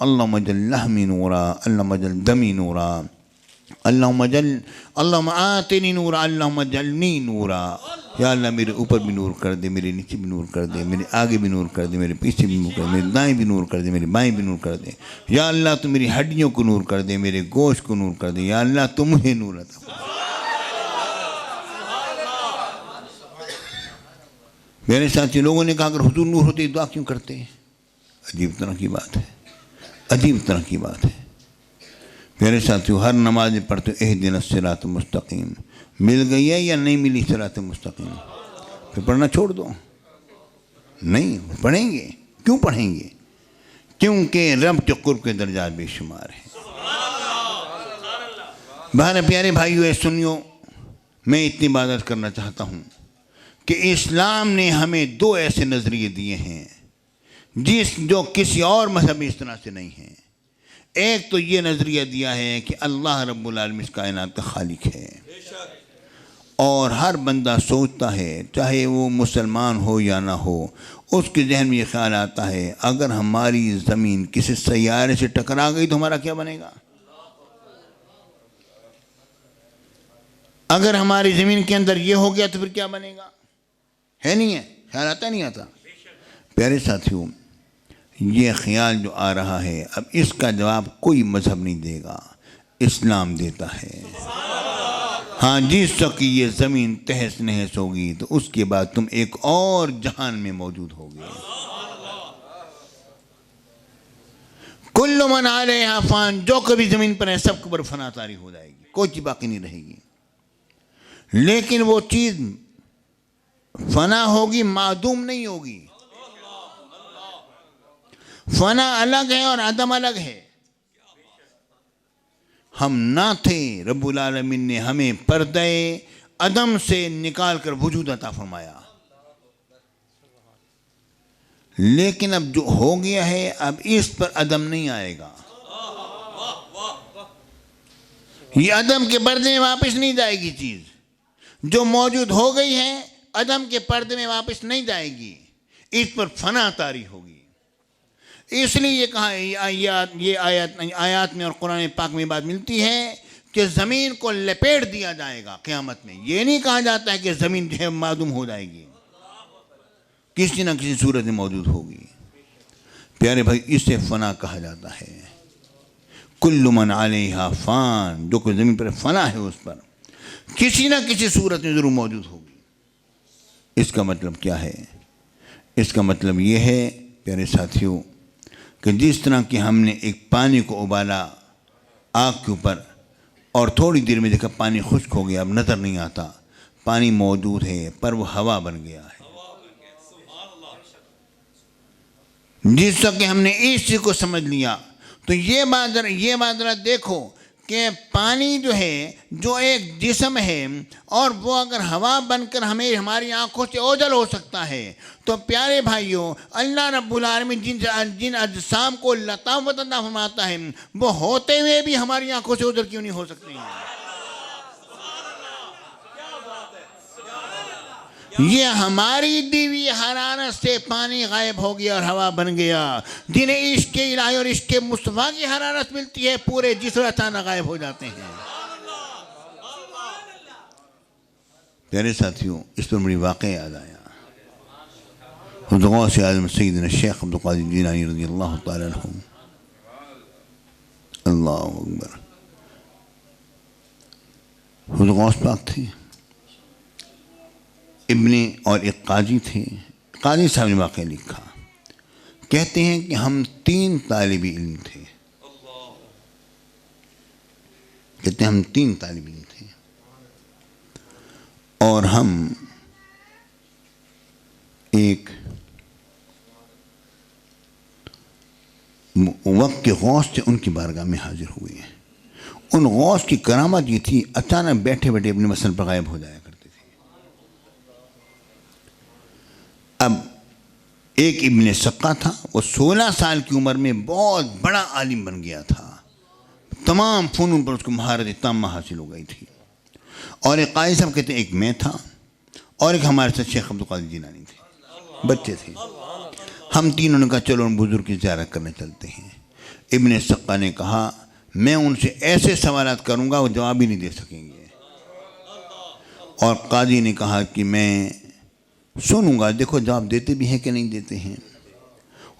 اللہم اجعل لحمی نورا اللہم اجعل دمی نورا اللہم آتنی نورا اللہم اجعلنی نورا. یا اللہ میرے اوپر بھی نور کر دے، میرے نیچے بھی نور کر دے، میرے آگے بھی نور کر دے، میرے پیچھے بھی نور کر دے، میرے دائیں بھی نور کر دے، میرے بائیں بھی نور کر دے. یا اللہ تو میری ہڈیوں کو نور کر دے، میرے گوشت کو نور کر دے. یا اللہ تو مجھے نور عطا فرما. میرے ساتھی لوگوں نے کہا اگر حضور نور ہوتے دعا کیوں کرتے ہیں؟ عجیب طرح کی بات ہے، عجیب طرح کی بات ہے. میرے ساتھیوں ہر نماز میں پڑھتے اہدنا الصراط المستقیم، مل گئی ہے یا نہیں ملی صراط مستقیم؟ پھر پڑھنا چھوڑ دو. نہیں پڑھیں گے. کیوں پڑھیں گے؟ کیونکہ رب کے قرب کے درجات بے شمار ہیں. بہر پیارے بھائیو اے سنیو، میں اتنی عبادت کرنا چاہتا ہوں کہ اسلام نے ہمیں دو ایسے نظریے دیے ہیں جو کسی اور مذہب میں اس طرح سے نہیں ہیں. ایک تو یہ نظریہ دیا ہے کہ اللہ رب العالمین اس کائنات کا خالق ہے، اور ہر بندہ سوچتا ہے چاہے وہ مسلمان ہو یا نہ ہو، اس کے ذہن میں یہ خیال آتا ہے اگر ہماری زمین کسی سیارے سے ٹکرا گئی تو ہمارا کیا بنے گا؟ اگر ہماری زمین کے اندر یہ ہو گیا تو پھر کیا بنے گا؟ ہے نہیں ہے؟ خیال آتا نہیں آتا؟ پیارے ساتھیوں، یہ خیال جو آ رہا ہے اب اس کا جواب کوئی مذہب نہیں دے گا، اسلام دیتا ہے. ہاں جس وقت یہ زمین تہس نہس ہوگی تو اس کے بعد تم ایک اور جہان میں موجود ہوگے. کل من علیہا فان، جو کبھی زمین پر ہے سب کے اوپر فنا طاری ہو جائے گی، کوئی چیز باقی نہیں رہے گی. لیکن وہ چیز فنا ہوگی، معدوم نہیں ہوگی. فنا الگ ہے اور عدم الگ ہے. ہم نہ تھے، رب العالمین نے ہمیں پردے عدم سے نکال کر وجود عطا فرمایا. لیکن اب جو ہو گیا ہے اب اس پر عدم نہیں آئے گا. یہ عدم کے پردے میں واپس نہیں جائے گی. چیز جو موجود ہو گئی ہے عدم کے پردے میں واپس نہیں جائے گی، اس پر فنا طاری ہوگی. اس لیے یہ کہا یہ آیات میں اور قرآن پاک میں بات ملتی ہے کہ زمین کو لپیٹ دیا جائے گا قیامت میں. یہ نہیں کہا جاتا ہے کہ زمین جو ہے معدوم ہو جائے گی، کسی نہ کسی صورت میں موجود ہوگی. پیارے بھائی اسے فنا کہا جاتا ہے. کل من علیہا فان، جو کوئی زمین پر فنا ہے اس پر کسی نہ کسی صورت میں ضرور موجود ہوگی. اس کا مطلب کیا ہے؟ اس کا مطلب یہ ہے پیارے ساتھیوں کہ جس طرح کہ ہم نے ایک پانی کو ابالا آگ کے اوپر اور تھوڑی دیر میں دیکھا پانی خشک ہو گیا، اب نظر نہیں آتا، پانی موجود ہے پر وہ ہوا بن گیا ہے. جس وقت کہ ہم نے اس چیز کو سمجھ لیا تو یہ بات ذرا دیکھو کہ پانی جو ہے جو ایک جسم ہے اور وہ اگر ہوا بن کر ہماری آنکھوں سے اوجھل ہو سکتا ہے تو پیارے بھائیوں اللہ رب العالمین جن اجسام کو لطافت عطا فرماتا ہے وہ ہوتے ہوئے بھی ہماری آنکھوں سے اوجھل کیوں نہیں ہو سکتی ہیں؟ یہ ہماری دیوی حرارت سے پانی غائب ہو گیا اور ہوا بن گیا. جنہیں عشق الہی اور عشق مصطفیٰ کی حرارت ملتی ہے پورے جسم اچانک غائب ہو جاتے ہیں. پیارے ساتھیوں اس پر بڑی واقعہ یاد آیا. حضرت غوث اعظم سیدنا الشیخ عبد القادر جیلانی رضی اللہ تعالیٰ عنہ، اللہ اکبر. حضرت غوث پاک تھے، ابن اور ایک قاضی تھے. قاضی صاحب نے واقعہ لکھا، کہتے ہیں کہ ہم 3 طالب علم تھے. کہتے ہیں ہم 3 طالب علم تھے اور ہم ایک وقت کے غوث تھے، ان کی بارگاہ میں حاضر ہوئے. ان غوث کی کرامت یہ تھی اچانک بیٹھے بیٹھے اپنے مسئلے پر غائب ہو جایا کرتے اب ایک ابن سقا تھا، وہ 16 سال کی عمر میں بہت بڑا عالم بن گیا تھا، تمام فنون پر اس کو مہارت تامہ حاصل ہو گئی تھی۔ اور ایک قاضی صاحب کہتے ہیں ایک میں تھا اور ایک ہمارے ساتھ شیخ عبدالقادر جیلانی تھے، بچے تھے۔ ہم تینوں نے کہا چلو ان بزرگ کی زیارت کرنے چلتے ہیں۔ ابن سقا نے کہا میں ان سے ایسے سوالات کروں گا وہ جواب ہی نہیں دے سکیں گے، اور قاضی نے کہا کہ میں سنوں گا، دیکھو جواب دیتے بھی ہیں کہ نہیں دیتے ہیں۔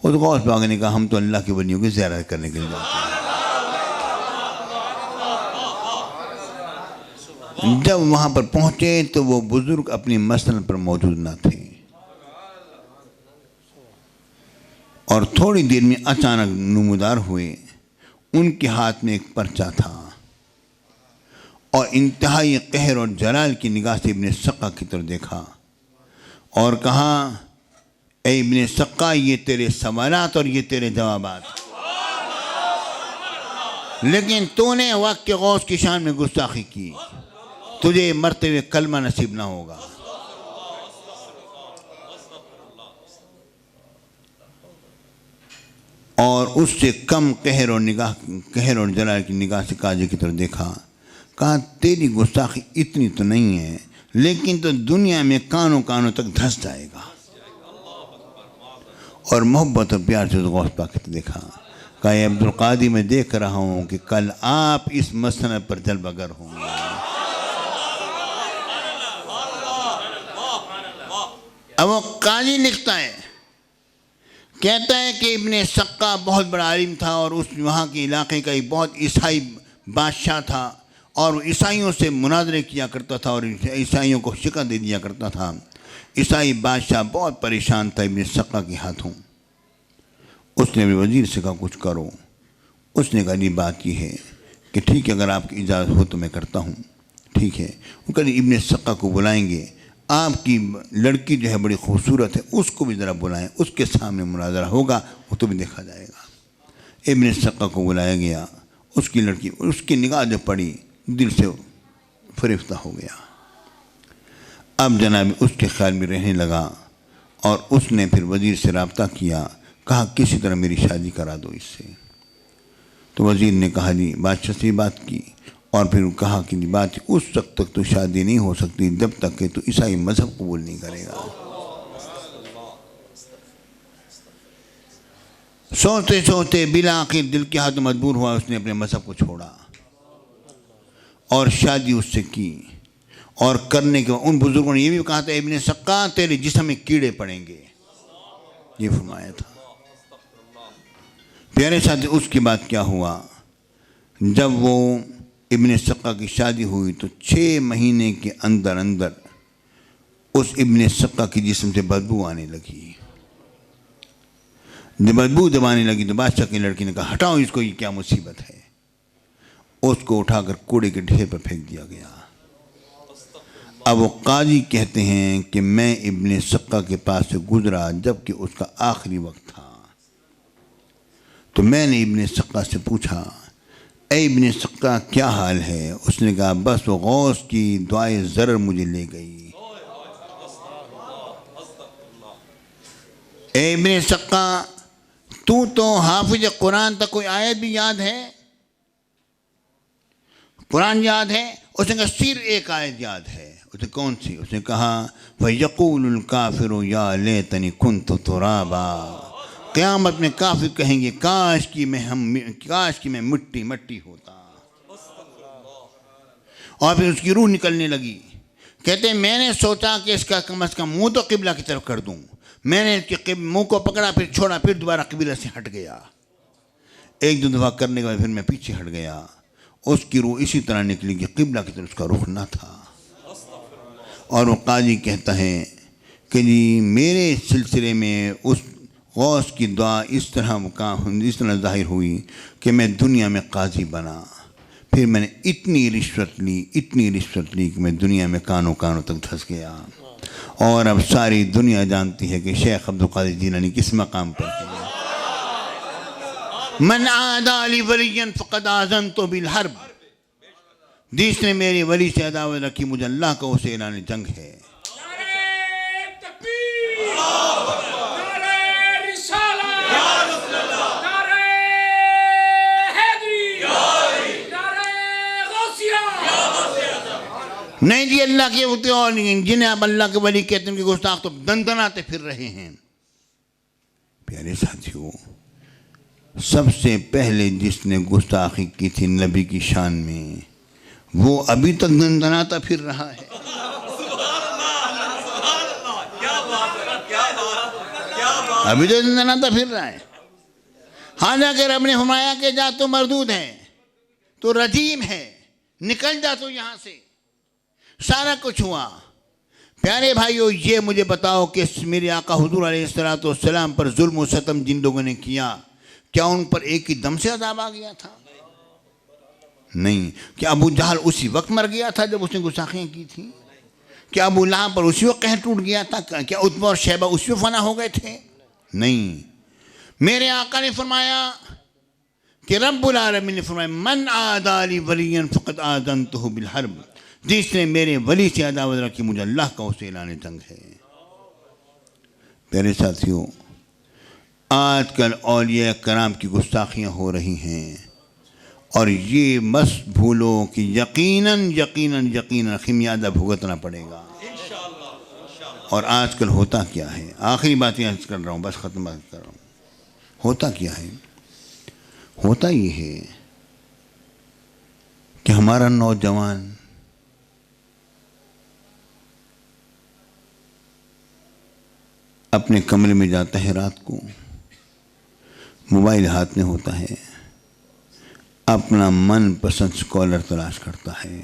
اور غوث پاک نے کہا ہم تو اللہ کے ولیوں کی زیارت کرنے کے لیے جاتے ہیں۔ جب وہاں پر پہنچے تو وہ بزرگ اپنی مسند پر موجود نہ تھے، اور تھوڑی دیر میں اچانک نمودار ہوئے۔ ان کے ہاتھ میں ایک پرچہ تھا، اور انتہائی قہر اور جلال کی نگاہ سے ابن سقا کی طرف دیکھا اور کہا اے ابن سقا، یہ تیرے سوالات اور یہ تیرے جوابات، لیکن تو نے وقت کے غوث کی شان میں گستاخی کی، تجھے مرتے ہوئے کلمہ نصیب نہ ہوگا۔ اور اس سے کم قہر اور جلال کی نگاہ سے قاضی کی طرف دیکھا، کہا تیری گستاخی اتنی تو نہیں ہے، لیکن تو دنیا میں کانوں تک دھس جائے گا۔ اور محبت اور پیار سے اس غوث پاک کی دیکھا، کہا اے عبدالقادر، میں دیکھ رہا ہوں کہ کل آپ اس مسند پر جلوہ گر ہوں گے۔ اب وہ قاضی لکھتا ہے، کہتا ہے کہ ابن سقا بہت بڑا عالم تھا، اور اس وہاں کے علاقے کا ایک بہت عیسائی بادشاہ تھا، اور وہ عیسائیوں سے مناظرے کیا کرتا تھا اور عیسائیوں کو شکست دے دیا کرتا تھا۔ عیسائی بادشاہ بہت پریشان تھا ابن سقا کے ہاتھوں۔ اس نے اپنے وزیر سے کہا کچھ کرو۔ اس نے کہا یہ بات یہ ہے کہ ٹھیک ہے، اگر آپ کی اجازت ہو تو میں کرتا ہوں، ٹھیک ہے۔ وہ کہتے ابن سقا کو بلائیں گے، آپ کی لڑکی جو ہے بڑی خوبصورت ہے، اس کو بھی ذرا بلائیں، اس کے سامنے مناظرہ ہوگا، وہ تو بھی دیکھا جائے گا۔ ابن سقا کو بلایا گیا، اس کی لڑکی، اس کی نگاہ جو پڑی دل سے فریفتہ ہو گیا۔ اب جناب اس کے خیال میں رہنے لگا، اور اس نے پھر وزیر سے رابطہ کیا، کہا کسی طرح میری شادی کرا دو اس سے۔ تو وزیر نے کہا جی بادشاہ سے بات کی، اور پھر کہا کہ بات اس وقت تک تو شادی نہیں ہو سکتی جب تک کہ تو عیسائی مذہب قبول نہیں کرے گا۔ سوچتے سوچتے بالآخر دل کے ہاتھ مجبور ہوا، اس نے اپنے مذہب کو چھوڑا اور شادی اس سے کی۔ اور کرنے کے بعد ان بزرگوں نے یہ بھی کہا تھا ابن سقا تیرے جسم میں کیڑے پڑیں گے، یہ فرمایا تھا۔ پیارے ساتھی، اس کے بعد کیا ہوا، جب وہ ابن سقا کی شادی ہوئی تو 6 مہینے کے اندر اس ابن سقا کی جسم سے بدبو آنے لگی۔ جب آنے لگی تو بادشاہ کی لڑکی نے کہا ہٹاؤ اس کو، یہ کیا مصیبت ہے۔ اس کو اٹھا کر کوڑے کے ڈھیر پر پھینک دیا گیا۔ اب وہ قاضی کہتے ہیں کہ میں ابن سقا کے پاس سے گزرا جب کہ اس کا آخری وقت تھا، تو میں نے ابن سقا سے پوچھا اے ابن سقا کیا حال ہے؟ اس نے کہا بس وہ غوث کی دعائے ضرر مجھے لے گئی۔ اے ابن سقا، تو حافظ قرآن تک کوئی آیت بھی یاد ہے؟ قرآن یاد ہے؟ اس نے کہا صرف ایک آیت یاد ہے۔ اس نے کون سی؟ اس نے کہا وَيَقُولُ الْكَافِرُ يَا لَيْتَنِي كُنْتُ تُرَابًا، قیامت میں کافر کہیں گے کاش کی میں مٹی ہوتا۔ اور پھر اس کی روح نکلنے لگی۔ کہتے ہیں میں نے سوچا کہ اس کا کم از کم منہ تو قبلہ کی طرف کر دوں، میں نے اس کے منہ کو پکڑا، پھر چھوڑا، پھر دوبارہ قبلہ سے ہٹ گیا۔ 1-2 دفعہ کرنے کے بعد پھر میں پیچھے ہٹ گیا۔ اس کی روح اسی طرح نکلی کہ قبلہ کی طرف اس کا رخ نہ تھا۔ اور وہ قاضی کہتا ہے کہ جی میرے سلسلے میں اس غوث کی دعا اس طرح ظاہر ہوئی کہ میں دنیا میں قاضی بنا، پھر میں نے اتنی رشوت لی کہ میں دنیا میں کانوں تک دھس گیا۔ اور اب ساری دنیا جانتی ہے کہ شیخ عبدالقادر جیلانی کس مقام پر ہے۔ من عادى لي وليا فقد آذنت بالحرب، جس نے میرے ولی سے عداوت رکھی مجھے اللہ کا اسے اعلان جنگ ہے۔ نہیں جی اللہ کے ہوتے اور جنہیں آپ اللہ کے ولی کہتے ہیں ان کے گستاخ تو دندناتے پھر رہے ہیں۔ پیارے ساتھیوں، سب سے پہلے جس نے گستاخی کی تھی نبی کی شان میں، وہ ابھی تک دندناتا پھر رہا ہے۔ ابھی تو دندناتا پھر رہا ہے۔ حالانکہ رب نے فرمایا کہ جا تو مردود ہے، تو رجیم ہے، نکل جا تو یہاں سے، سارا کچھ ہوا۔ پیارے بھائیو، یہ مجھے بتاؤ کہ میرے آقا حضور علیہ السلام پر ظلم و ستم جن لوگوں نے کیا، کیا ان پر ایک ہی دم سے عذاب آ گیا تھا؟ نہیں۔ کیا ابو جہل اسی وقت مر گیا تھا جب اس نے گستاخیاں کی تھیں؟ کیا ابو لہب پر اسی وقت قہر ٹوٹ گیا تھا؟ کیا عتبہ اور شیبہ اسی وقت فنا ہو گئے تھے؟ نہیں۔ میرے آقا نے فرمایا کہ رب العالمین نے فرمایا من عادی لی ولیا فقد آذنتہ بالحرب، جس نے میرے ولی سے عداوت رکھی مجھے اللہ کا اسے اعلان جنگ ہے۔ پیارے ساتھیوں، آج کل اولیاء کرام کی گستاخیاں ہو رہی ہیں، اور یہ مس بھولو کہ یقیناً خمیازہ بھگتنا پڑے گا۔ اور آج کل ہوتا کیا ہے، آخری بات یہ عرض کر رہا ہوں، بس ختم بات کر رہا ہوں۔ ہوتا کیا ہے؟ ہوتا یہ ہے کہ ہمارا نوجوان اپنے کمرے میں جاتا ہے، رات کو موبائل ہاتھ میں ہوتا ہے، اپنا من پسند اسکالر تلاش کرتا ہے۔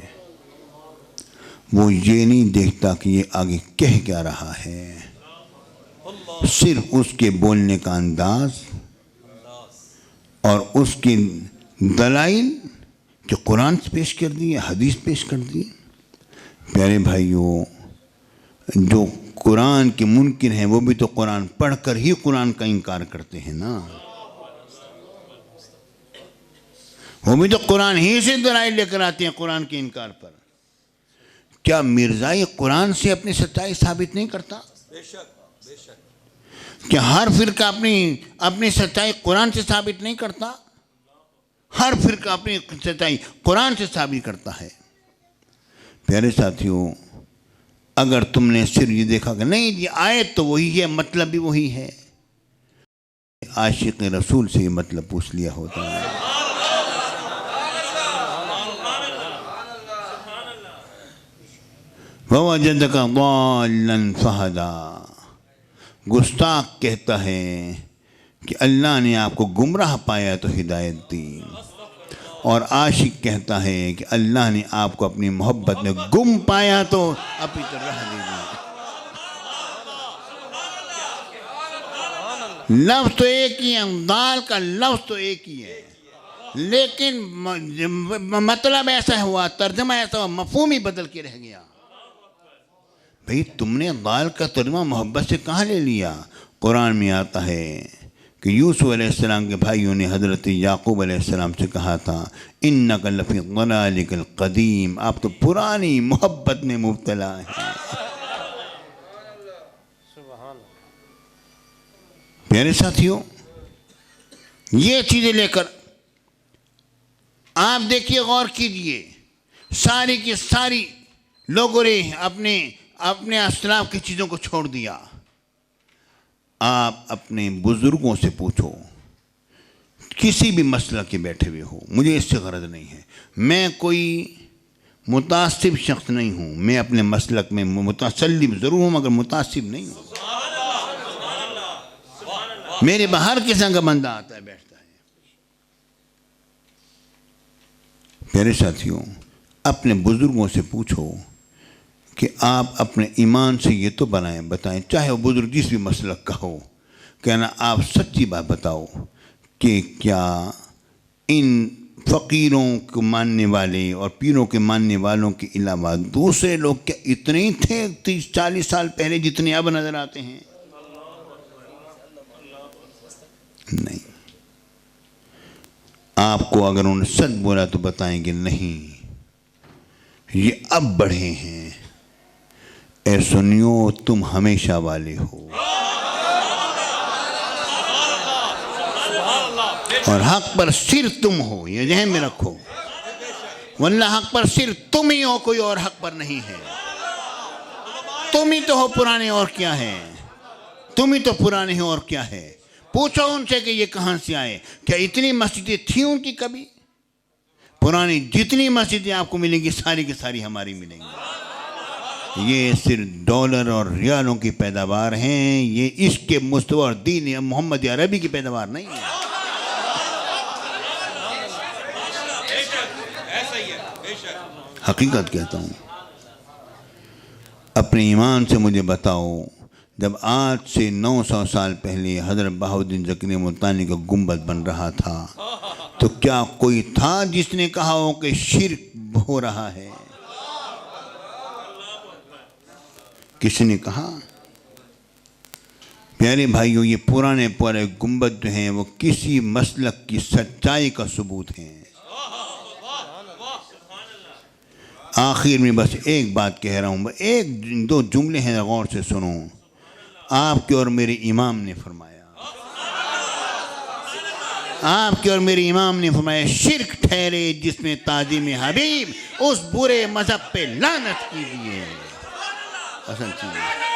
وہ یہ نہیں دیکھتا کہ یہ آگے کہہ کیا رہا ہے، صرف اس کے بولنے کا انداز اور اس کی دلائل کہ قرآن پیش کر دی، حدیث پیش کر دی۔ پیارے بھائیوں، جو قرآن کے منکر ہیں وہ بھی تو قرآن پڑھ کر ہی قرآن کا انکار کرتے ہیں نا، وہ بھی تو قرآن ہی سے دلائل لے کر آتے ہیں قرآن کے انکار پر۔ کیا مرزائی قرآن سے اپنی سچائی ثابت نہیں کرتا؟ کیا ہر فرقہ اپنی سچائی قرآن سے ثابت نہیں کرتا؟ ہر فرقہ اپنی سچائی قرآن سے ثابت کرتا ہے۔ پیارے ساتھیوں، اگر تم نے صرف یہ دیکھا کہ نہیں یہ آیت تو وہی ہے، مطلب بھی وہی ہے، عاشق رسول سے یہ مطلب پوچھ لیا ہوتا ہے۔ وَوَجَدَكَ ضَالًّا فَهَدَىٰ، گستاخ کہتا ہے کہ اللہ نے آپ کو گمراہ پایا تو ہدایت دی، اور عاشق کہتا ہے کہ اللہ نے آپ کو اپنی محبت میں گم پایا تو اپنی طرح دے دی۔ لفظ تو ایک ہی ہے، دال کا لفظ تو ایک ہی ہے، لیکن مطلب ایسا ہوا، ترجمہ ایسا ہوا، مفہوم ہی بدل کے رہ گیا۔ بھئی تم نے دال کا ترجمہ محبت سے کہاں لے لیا؟ قرآن میں آتا ہے کہ یوسف علیہ السلام کے بھائیوں نے حضرت یعقوب علیہ السلام سے کہا تھا اِنَّكَ لَفِي ضَلَالِكَ الْقَدِيمِ، آپ تو پرانی محبت میں مبتلا ہیں۔ پیارے ساتھیوں، یہ چیزیں لے کر آپ دیکھیے، غور کیجئے، ساری کی ساری لوگوں نے اپنے اسلاف کی چیزوں کو چھوڑ دیا۔ آپ اپنے بزرگوں سے پوچھو، کسی بھی مسئلہ کے بیٹھے ہوئے ہو، مجھے اس سے غرض نہیں ہے، میں کوئی متعصب شخص نہیں ہوں، میں اپنے مسلک میں متسلم ضرور ہوں مگر متعصب نہیں ہوں۔ میرے باہر قسم کا بندہ آتا ہے، بیٹھتا ہے۔ پیارے ساتھیوں، اپنے بزرگوں سے پوچھو کہ آپ اپنے ایمان سے یہ تو بتائیں، چاہے وہ بزرگ جس بھی مسلک کا ہو، کہنا آپ سچی بات بتاؤ کہ کیا ان فقیروں کو ماننے والے اور پیروں کے ماننے والوں کے علاوہ دوسرے لوگ کیا اتنے ہی تھے 30-40 سال پہلے جتنے اب نظر آتے ہیں؟ نہیں۔ آپ کو اگر انہوں نے سچ بولا تو بتائیں گے نہیں، یہ اب بڑھے ہیں۔ اے سنیو، تم ہمیشہ والے ہو اور حق پر صرف تم ہو، یہ ذہن میں رکھو۔ واللہ حق پر صرف تم ہی ہو، کوئی اور حق پر نہیں ہے. تم ہی تو ہو پرانے، اور کیا ہے؟ تم ہی تو پرانے ہو، اور کیا ہے؟ پوچھو ان سے کہ یہ کہاں سے آئے. کیا اتنی مسجدیں تھیں ان کی کبھی؟ پرانی جتنی مسجدیں آپ کو ملیں گی ساری کی ساری ہماری ملیں گی. یہ صرف ڈالر اور ریالوں کی پیداوار ہیں، یہ عشق کے مصطفیٰ اور دین محمد عربی کی پیداوار نہیں ہے. حقیقت کہتا ہوں. اپنے ایمان سے مجھے بتاؤ، جب آج سے 900 سال پہلے حضرت بہاؤالدین زکریا ملتانی کا گنبد بن رہا تھا تو کیا کوئی تھا جس نے کہا ہو کہ شرک ہو رہا ہے؟ کس نے کہا؟ پیارے بھائیوں، یہ پرانے گنبد جو ہیں وہ کسی مسلک کی سچائی کا ثبوت ہیں. آخر میں بس ایک بات کہہ رہا ہوں، ایک دو جملے ہیں، غور سے سنو. آپ کے اور میرے امام نے فرمایا، آپ کے اور میرے امام نے فرمایا، شرک ٹھہرے جس میں تعظیم حبیب اس برے مذہب پہ لعنت کیجیے. اصل چیز